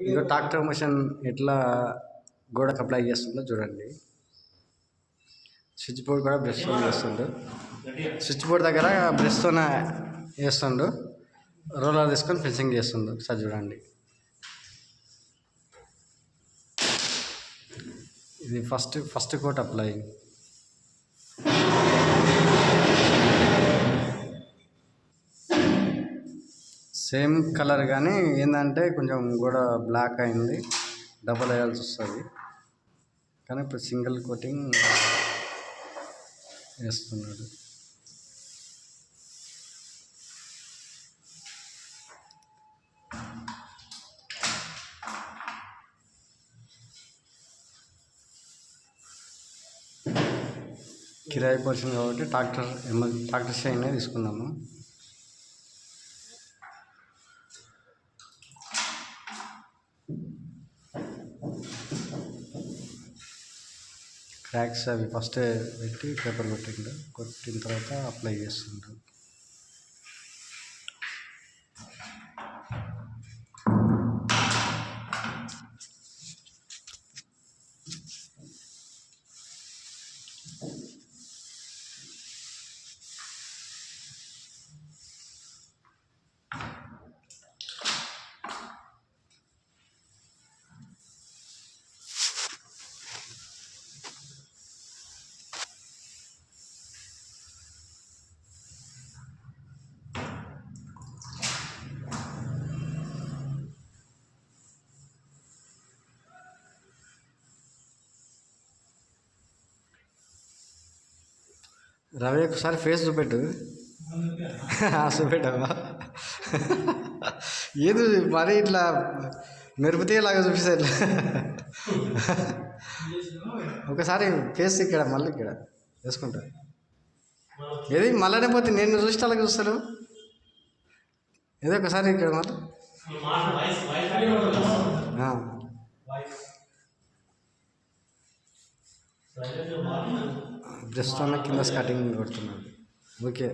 ఇక tractor machine ఎట్లా గోడకు అప్లై చేస్తుందో చూడండి. స్విచ్ బోర్డ్ కూడా బ్రష్తో వేస్తుండు. స్విచ్ బోర్డ్ దగ్గర బ్రష్తో వేస్తుండు. రోలర్ తీసుకొని ఫినిషింగ్ చేస్తుండు. ఒకసారి చూడండి. ఇది first coat apply. Same colour కానీ ఏంటంటే కొంచెం గోడ బ్లాక్ అయింది, డబల్ వేయాల్సి వస్తుంది. కానీ ఇప్పుడు సింగిల్ కోటింగ్ వేస్తున్నాడు. కిరాయి పోర్షన్ కాబట్టి ట్రాక్టర్ షైనే తీసుకున్నాము. క్రాక్స్ అవి ఫస్ట్ పెట్టి పేపర్ కొట్టిన తర్వాత అప్లై చేస్తుంటాం. రవి ఒకసారి ఫేస్ చూపెట్టు. చూపెట్టావా? ఏది మరి ఇట్లా మెరుపుతీలాగా చూపిస్తారు. ఒకసారి ఫేస్ ఇక్కడ మళ్ళీ ఇక్కడ వేసుకుంటా. ఏది మళ్ళీ పోతే నేను చూస్తే అలాగే చూస్తాను. ఏదో ఒకసారి ఇక్కడ మళ్ళీ బ్రష్తోనే కింద స్కటింగ్ కొడుతున్నాడు. ఓకే.